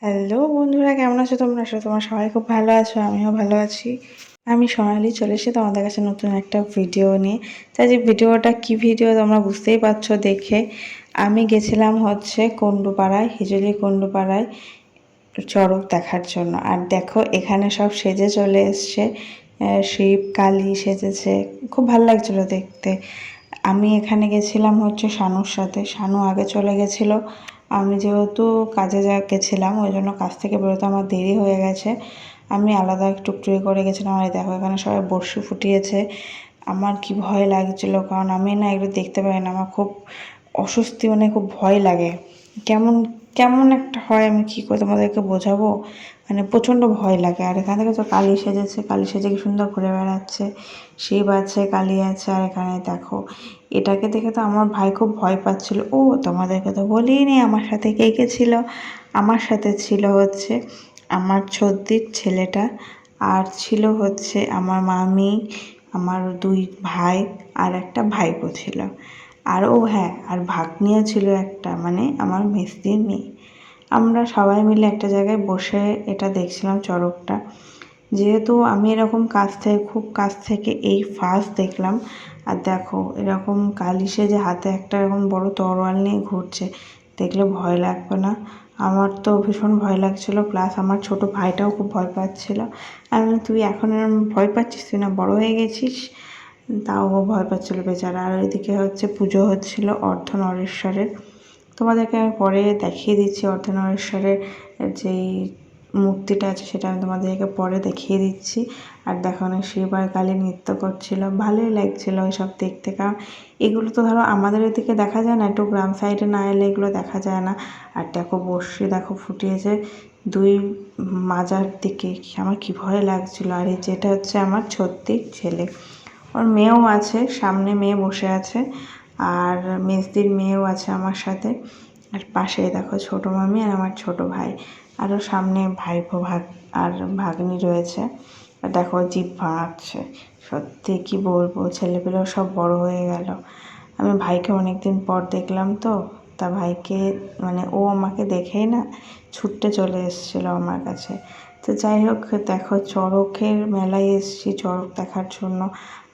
Hello বন্ধুরা, কেমন আছো তোমরা? তোমার সবাই খুব ভালো আছো, আমিও ভালো আছি। আমি সোনালি চলে এসেছি তোমাদের কাছে নতুন একটা ভিডিও নিয়ে। তাই যে ভিডিওটা কি ভিডিও তোমরা বুঝতেই পারছো দেখে। আমি গেছিলাম কুণ্ডুপাড়ায়, হিজলি কুণ্ডুপাড়ায় চড়ক দেখার জন্য। আর দেখো এখানে সব সেজে চলে এসছে, শিব কালী সেজেছে, খুব ভালো লাগছিল দেখতে। আমি এখানে গেছিলাম শানুর সাথে, শানু আগে চলে গেছিলো। আমি যেহেতু কাজে গেছিলাম, ওই জন্য কাজ থেকে বেরোতে আমার দেরি হয়ে গেছে। আমি আলাদা টুকটুকি করে গেছিলাম। আর দেখো এখানে সবাই বড়শি ফুটিয়েছে। আমার কি ভয় লাগছিল, কারণ আমি না এগুলো দেখতে পাই না, আমার খুব অস্বস্তি, খুব ভয় লাগে। কেমন কেমন একটা হয়, আমি কী করে তোমাদেরকে বোঝাবো, প্রচণ্ড ভয় লাগে। আর এখান থেকে তো কালী সেজেছে, কালী সেজে কি সুন্দর ঘুরে বেড়াচ্ছে, শিব আছে, কালী আছে। আর এখানে দেখো, এটাকে দেখে তো আমার ভাই খুব ভয় পাচ্ছিল। ও তোমাদেরকে তো বলিনি আমার সাথে কে কে ছিল। আমার সাথে ছিল আমার ছদ্দির ছেলেটা, আর ছিল আমার মামি, আমার 2 ভাই, আর একটা ভাইপো ছিল। আর ও হ্যাঁ, আর ভাগ্নিও ছিল একটা, আমার মেসদির মেয়ে। আমরা সবাই মিলে একটা জায়গায় বসে এটা দেখছিলাম চড়কটা। যেহেতু আমি এরকম খুব কাছ থেকে এই ফার্স্ট দেখলাম। আর দেখো এরকম কালী সেজে হাতে একটা এরকম বড় তরোয়াল নিয়ে ঘুরছে, দেখলে ভয় লাগবে না? আমার তো ভীষণ ভয় লাগছিল, প্লাস আমার ছোট ভাইটাও খুব ভয় পাচ্ছিল। আমি বললাম, তুই এখন এরকম ভয় পাচ্ছিস? তুই না বড় হয়ে গেছিস? তাও ও ভয় পাচ্ছিল বেচারা। আর ওইদিকে পুজো হচ্ছিল অর্ধনরেশ্বরের। তোমাদেরকে আমি পরে দেখিয়ে দিচ্ছি অর্ধনরেশ্বরের যেই মূর্তিটা আছে, সেটা আমি তোমাদেরকে পরে দেখিয়ে দিচ্ছি। আর দেখো অনেক শিব আর কালী নৃত্য করছিল, ভালোই লাগছিল ওইসব দেখতে। কারণ এগুলো তো ধরো আমাদের এদিকে দেখা যায় না, একটু গ্রাম সাইডে না এলে এগুলো দেখা যায় না। আর দেখো বড়শি দেখো ফুটিয়েছে 2 মাজার দিকে, আমার কি ভয় লাগছিল। আর এই যেটা আমার ছত্তির ছেলে, ওর মেয়েও আছে, সামনে মেয়ে বসে আছে, আর মেজদির মেয়েও আছে আমার সাথে। আর পাশেই দেখো ছোটো মামি আর আমার ছোট ভাই, আরও সামনে ভাইপো আর ভাগ্নি রয়েছে। আর দেখো জিভ ভাঙাচ্ছে। সত্যি কি বলবো, ছেলেপেলেও সব বড় হয়ে গেল। আমি ভাইকে অনেকদিন পর দেখলাম তো, তা ভাইকে ও আমাকে দেখেই না ছুটতে চলে এসেছিলো আমার কাছে। তো যাই হোক, দেখো চড়কের মেলায় এসেছি চড়ক দেখার জন্য।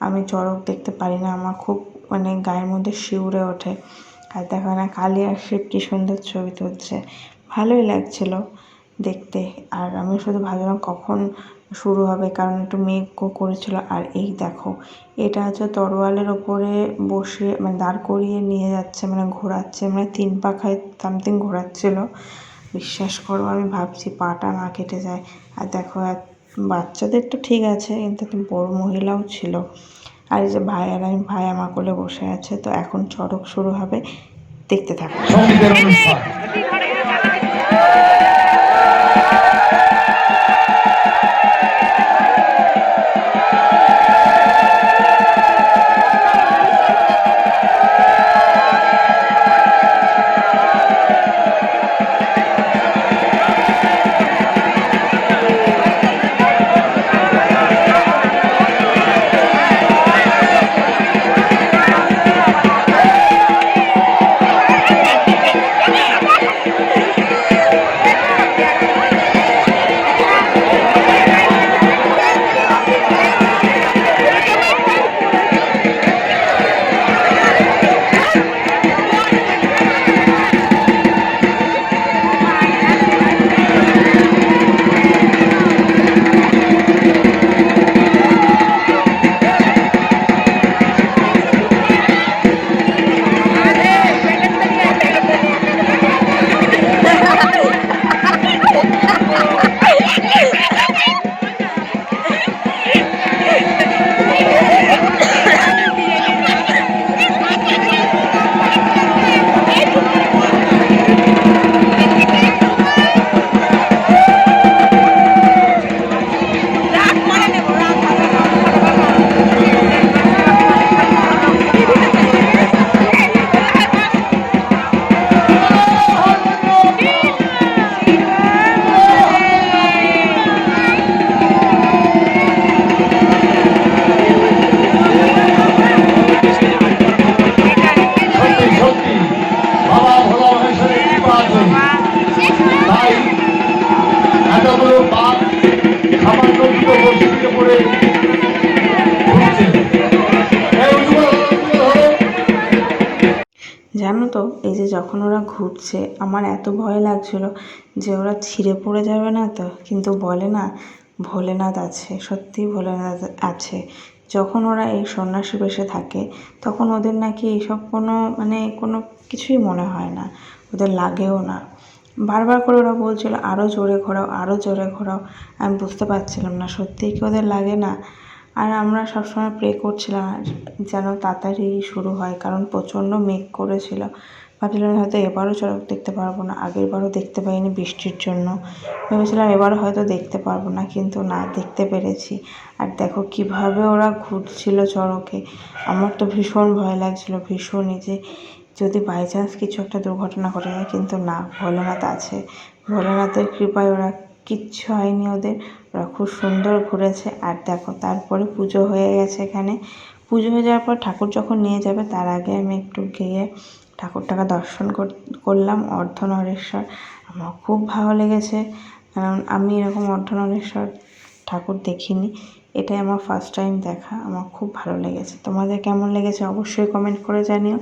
আমি চড়ক দেখতে পারি না, আমার খুব গায়ের মধ্যে শিউরে ওঠে। আর দেখো না কালী আর শিব কি সুন্দর ছবি তুলছে, ভালোই লাগছিল দেখতে। আর আমি শুধু ভাবলাম কখন শুরু হবে, কারণ একটু মেঘ করেছিল। আর এই দেখো, এটা তরোয়ালের ওপরে বসে দাঁড় করিয়ে নিয়ে যাচ্ছে, ঘোরাচ্ছে, 3 পাখায় সামথিং ঘোরাচ্ছিল। বিশ্বাস করো, আমি ভাবছি পাটা না কেটে যায়। আর দেখো বাচ্চাদের তো ঠিক আছে, কিন্তু বড় মহিলাও ছিল। আর এই যে ভাই আর আমি, ভাই আমার কোলে বসে আছে। তো এখন চড়ক শুরু হবে, দেখতে থাকো। জানো তো এই যে যখন ওরা ঘুরছে আমার এত ভয় লাগছিল যে ওরা ছিঁড়ে পড়ে যাবে না তো, কিন্তু বলে না ভোলেনাথ আছে, সত্যিই ভোলেনাথ আছে। যখন ওরা এই সন্ন্যাসী বেশে থাকে তখন ওদের নাকি এইসব কোনো কিছুই মনে হয় না, ওদের লাগেও না। বারবার করে ওরা বলছিল আরও জোরে ঘোরাও, আরও জোরে ঘোরাও। আমি বুঝতে পারছিলাম না সত্যিই কি ওদের লাগে না। আর আমরা সবসময় প্রে করছিলাম যেন তাড়াতাড়ি শুরু হয়, কারণ প্রচণ্ড মেঘ করেছিল। ভাবছিলাম হয়তো এবারও চড়ক দেখতে পারবো না, আগেরবারও দেখতে পাইনি বৃষ্টির জন্য। ভেবেছিলাম এবারও হয়তো দেখতে পারবো না, কিন্তু না, দেখতে পেরেছি। আর দেখো কিভাবে ওরা ঘুরছিল চড়কে। আমার তো ভীষণ ভয় লাগছিল, ভীষণই, যে যদি বাই চান্স কিছু একটা দুর্ঘটনা ঘটে যায়। কিন্তু না, ভোলেনাথ আছে, ভোলেনাথের কৃপায় ওরা কিচ্ছু হয়নি ওদের, ওরা খুব সুন্দর ঘুরেছে। আর দেখো তারপরে পুজো হয়ে গেছে এখানে। পুজো হয়ে যাওয়ার পর ঠাকুর যখন নিয়ে যাবে তার আগে আমি একটু গিয়ে ঠাকুরটাকে দর্শন করলাম, অর্ধনরেশ্বর। আমার খুব ভালো লেগেছে, কারণ আমি এরকম অর্ধনরেশ্বর ঠাকুর দেখিনি, এটাই আমার ফার্স্ট টাইম দেখা। আমার খুব ভালো লেগেছে। তোমাদের কেমন লেগেছে অবশ্যই কমেন্ট করে জানিও।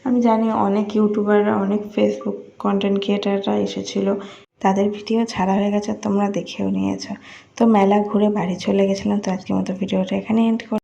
আমি জানি অনেক ইউটিউবাররা, অনেক ফেসবুক কন্টেন্ট ক্রিয়েটাররা এসেছিলো, তাদের ভিডিও ছাড়া হয়ে গেছে, তোমরা দেখেও নিয়েছো। তো মেলা ঘুরে বাড়ি চলে গেছিলাম। তো আজকের মতো ভিডিওটা এখানে এন্ড